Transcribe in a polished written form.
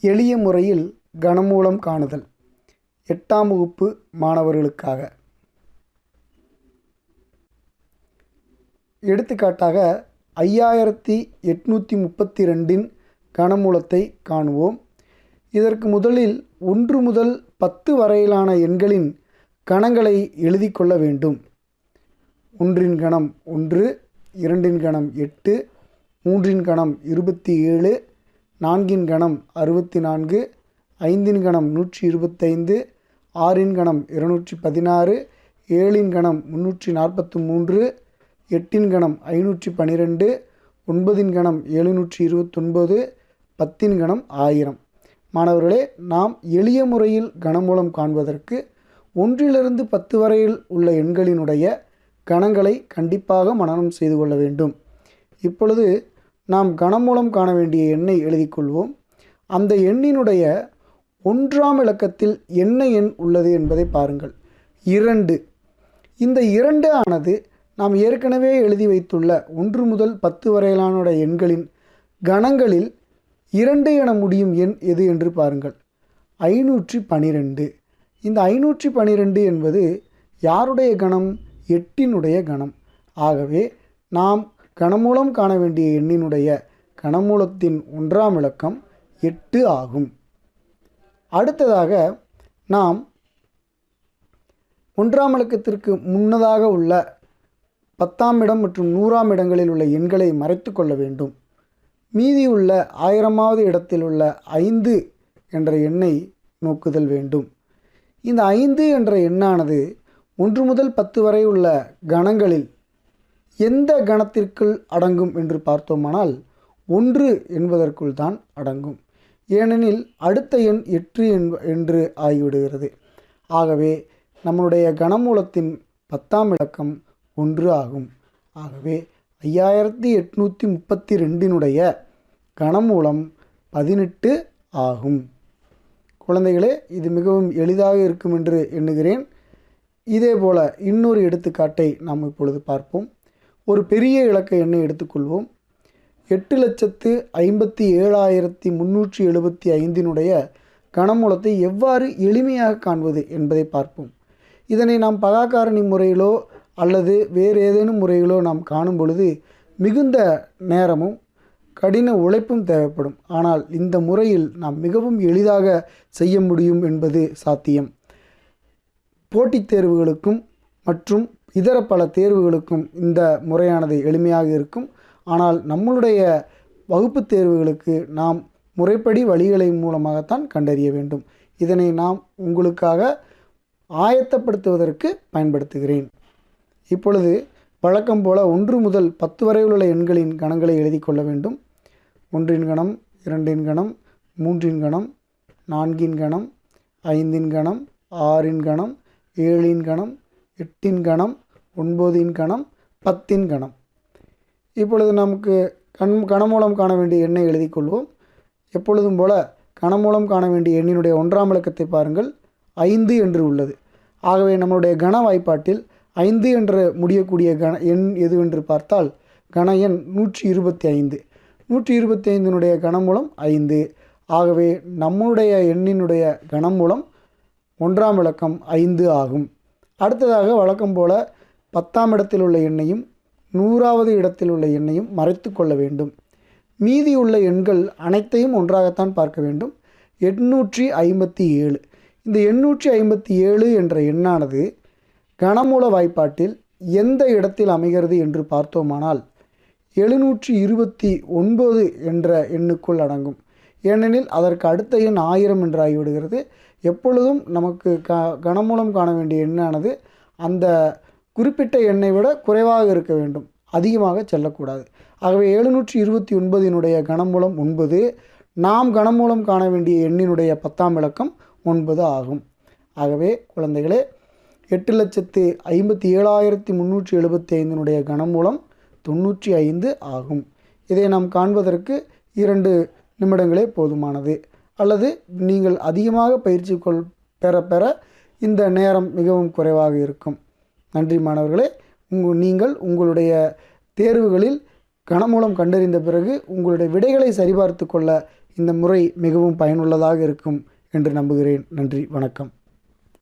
எளிய முறையில் கனமூலம் காணுதல் 8ஆம் வகுப்பு மாணவர்களுக்காக. எடுத்துக்காட்டாக 5832 கனமூலத்தை காணுவோம். இதற்கு முதலில் 1 முதல் 10 வரையிலான எண்களின் கணங்களை எழுதி கொள்ள வேண்டும். 1 கணம் 1, 2 கணம் 8, 3 கணம் 27, 4 கணம் 64, 5 கணம் 125, 6 கணம் 216, 7 கணம் 343, 8 கணம் 512, 9 கணம் 729, 10 கணம் 1000. மாணவர்களே, நாம் எளிய முறையில் கனமூலம் காண்பதற்கு 1 to 10 வரையில் உள்ள எண்களினுடைய கணங்களை கண்டிப்பாக மனனம் செய்து கொள்ள வேண்டும். இப்பொழுது நாம் கனமூலம் காண வேண்டிய எண்ணை எழுதிக்கொள்வோம். அந்த எண்ணினுடைய 1ஆம் இலக்கத்தில் என்ன எண் உள்ளது என்பதை பாருங்கள். 2. இந்த 2 ஆனது நாம் ஏற்கனவே எழுதி வைத்துள்ள 1 முதல் 10 வரையிலான எண்களின் கணங்களில் 2 என முடியும் எண் எது என்று பாருங்கள். 512. இந்த 512 என்பது யாருடைய கணம்? 8னுடைய கணம். ஆகவே நாம் கனமூலம் காண வேண்டிய எண்ணினுடைய கனமூலத்தின் 1ஆம் இலக்கம் 8 ஆகும். அடுத்ததாக நாம் 1ஆம் இலக்கத்திற்கு முன்னதாக உள்ள 10ஆம் இடம் மற்றும் 100ஆம் இடங்களில் உள்ள எண்களை மறைத்து கொள்ள வேண்டும். மீதி உள்ள 1000ஆவது இடத்தில் உள்ள 5 என்ற எண்ணை நோக்குதல் வேண்டும். இந்த 5 என்ற எண்ணானது 1 முதல் 10 வரை உள்ள கணங்களில் எந்த கணத்திற்குள் அடங்கும் என்று பார்த்தோமானால் 1 என்பதற்குள் தான் அடங்கும். ஏனெனில் அடுத்த எண் 8 என்று ஆகிவிடுகிறது. ஆகவே நம்முடைய கனமூலத்தின் 10ஆம் இலக்கம் 1 ஆகும். ஆகவே 5832 கனமூலம் 18 ஆகும். குழந்தைகளே, இது மிகவும் எளிதாக இருக்கும் என்று எண்ணுகிறேன். இதேபோல இன்னொரு எடுத்துக்காட்டை நாம் இப்பொழுது பார்ப்போம். ஒரு பெரிய இலக்க எண்ணை எடுத்துக்கொள்வோம். 8,57,375 கனமூலத்தை எவ்வாறு எளிமையாக காண்பது என்பதை பார்ப்போம். இதனை நாம் பகாக்காரணி முறையிலோ அல்லது வேறு ஏதேனும் முறையிலோ நாம் காணும் பொழுது மிகுந்த நேரமும் கடின உழைப்பும் தேவைப்படும். ஆனால் இந்த முறையில் நாம் மிகவும் எளிதாக செய்ய முடியும் என்பது சாத்தியம். போட்டித் தேர்வுகளுக்கும் மற்றும் இதர பல தேர்வுகளுக்கும் இந்த முறையானது எளிமையாக இருக்கும். ஆனால் நம்மளுடைய வகுப்பு தேர்வுகளுக்கு நாம் முறைப்படி வழிகளை மூலமாகத்தான் கண்டறிய வேண்டும். இதனை நாம் உங்களுக்காக ஆயத்தப்படுத்துவதற்கு பயன்படுத்துகிறேன். இப்பொழுது வழக்கம் போல 1 முதல் 10 வரை உள்ள எண்களின் கணங்களை எழுதி கொள்ள வேண்டும். 1 கணம், 2 கணம், 3 கணம், 4 கணம், 5 கணம், 6 கணம், 7 கணம், 8 கணம், 9 கணம், 10 கணம். இப்பொழுது நமக்கு கனமூலம் காண வேண்டிய எண்ணை எழுதி கொள்வோம். எப்பொழுதும் போல கனமூலம் காண வேண்டிய எண்ணினுடைய 1ஆம் இலக்கத்தை பாருங்கள். 5 என்று உள்ளது. ஆகவே நம்மளுடைய கன வாய்ப்பாட்டில் 5 என்று முடியக்கூடிய எண் எது என்று பார்த்தால் கன எண் 125. 125 கனமூலம் 5. ஆகவே நம்முடைய எண்ணினுடைய கனமூலம் 1ஆம் இலக்கம் 5 ஆகும். அடுத்ததாக வழக்கம் போல 10ஆம் இடத்தில் உள்ள எண்ணையும் 100ஆவது இடத்தில் உள்ள எண்ணையும் மறைத்து கொள்ள வேண்டும். மீதி உள்ள எண்கள் அனைத்தையும் ஒன்றாகத்தான் பார்க்க வேண்டும். 857. இந்த 857 என்ற எண்ணானது கனமூல வாய்ப்பாட்டில் எந்த இடத்தில் அமைகிறது என்று பார்த்தோமானால் 729 என்ற எண்ணுக்குள் அடங்கும். ஏனெனில் அதற்கு அடுத்த எண் 1000 என்று ஆகிவிடுகிறது. எப்பொழுதும் நமக்கு கனமூலம் காண வேண்டிய எண்ணானது அந்த குறிப்பிட்ட எண்ணை விட குறைவாக இருக்க வேண்டும், அதிகமாக செல்லக்கூடாது. ஆகவே 729 கனமூலம் 9. நாம் கனமூலம் காண வேண்டிய எண்ணினுடைய 10ஆம் இலக்கம் 9 ஆகும். ஆகவே குழந்தைகளே, 8,57,375 கனமூலம் 95 ஆகும். இதை நாம் காண்பதற்கு 2 நிமிடங்களே போதுமானது. அல்லது நீங்கள் அதிகமாக பயிற்சி பெற இந்த நேரம் மிகவும் குறைவாக இருக்கும். நன்றி மாணவர்களே. நீங்கள் உங்களுடைய தேர்வுகளில் கணமூலம் கண்டறிந்த பிறகு உங்களுடைய விடைகளை சரிபார்த்து கொள்ள இந்த முறை மிகவும் பயனுள்ளதாக இருக்கும் என்று நம்புகிறேன். நன்றி, வணக்கம்.